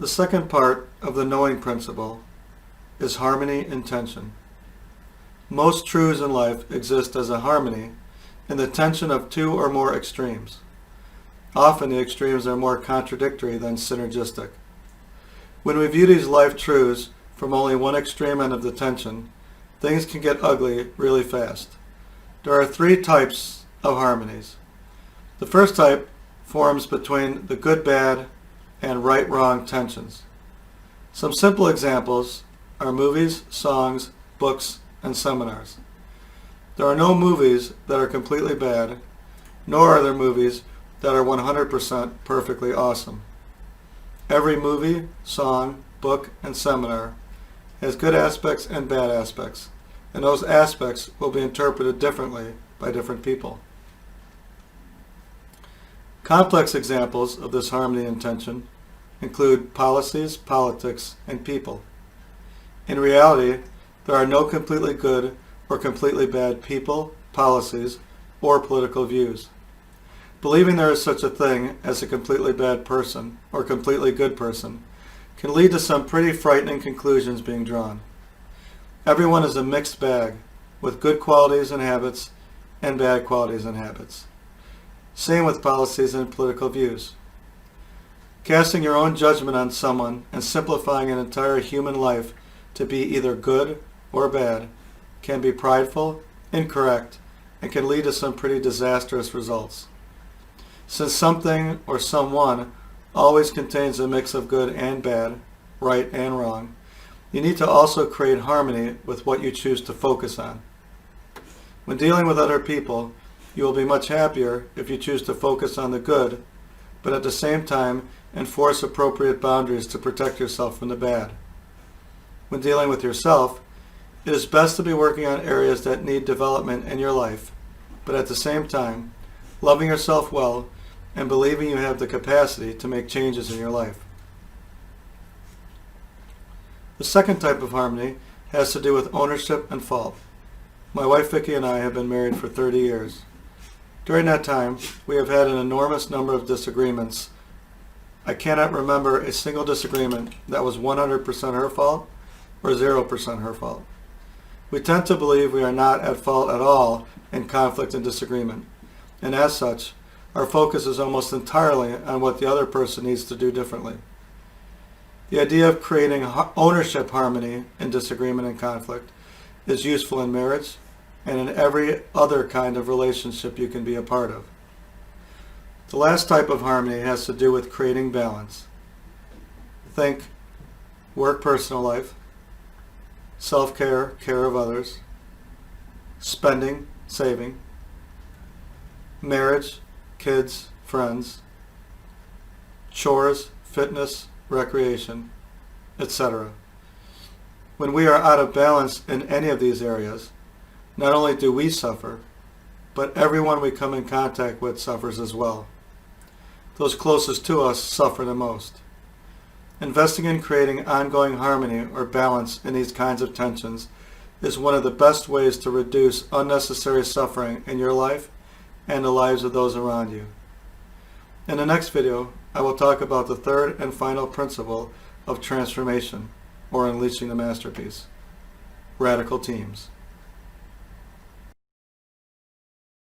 The second part of the knowing principle is harmony in tension. Most truths in life exist as a harmony in the tension of two or more extremes. Often the extremes are more contradictory than synergistic. When we view these life truths from only one extreme end of the tension, things can get ugly really fast. There are three types of harmonies. The first type forms between the good-bad and right-wrong tensions. Some simple examples are movies, songs, books, and seminars. There are no movies that are completely bad, nor are there movies that are 100% perfectly awesome. Every movie, song, book, and seminar has good aspects and bad aspects, and those aspects will be interpreted differently by different people. Complex examples of this harmony and tension include policies, politics, and people. In reality, there are no completely good or completely bad people, policies, or political views. Believing there is such a thing as a completely bad person or completely good person can lead to some pretty frightening conclusions being drawn. Everyone is a mixed bag with good qualities and habits and bad qualities and habits. Same with policies and political views. Casting your own judgment on someone and simplifying an entire human life to be either good or bad can be prideful, incorrect, and can lead to some pretty disastrous results. Since something or someone always contains a mix of good and bad, right and wrong, you need to also create harmony with what you choose to focus on. When dealing with other people, you will be much happier if you choose to focus on the good, but at the same time enforce appropriate boundaries to protect yourself from the bad. When dealing with yourself, it is best to be working on areas that need development in your life, but at the same time, loving yourself well and believing you have the capacity to make changes in your life. The second type of harmony has to do with ownership and fault. My wife Vicki and I have been married for 30 years. During that time, we have had an enormous number of disagreements. I cannot remember a single disagreement that was 100% her fault or 0% her fault. We tend to believe we are not at fault at all in conflict and disagreement, and as such, our focus is almost entirely on what the other person needs to do differently. The idea of creating ownership harmony in disagreement and conflict is useful in marriage and in every other kind of relationship you can be a part of. The last type of harmony has to do with creating balance. Think work-personal life, self-care, care of others, spending, saving, marriage, kids, friends, chores, fitness, recreation, etc. When we are out of balance in any of these areas, not only do we suffer, but everyone we come in contact with suffers as well. Those closest to us suffer the most. Investing in creating ongoing harmony or balance in these kinds of tensions is one of the best ways to reduce unnecessary suffering in your life and the lives of those around you. In the next video, I will talk about the third and final principle of transformation, or unleashing the masterpiece: radical teams.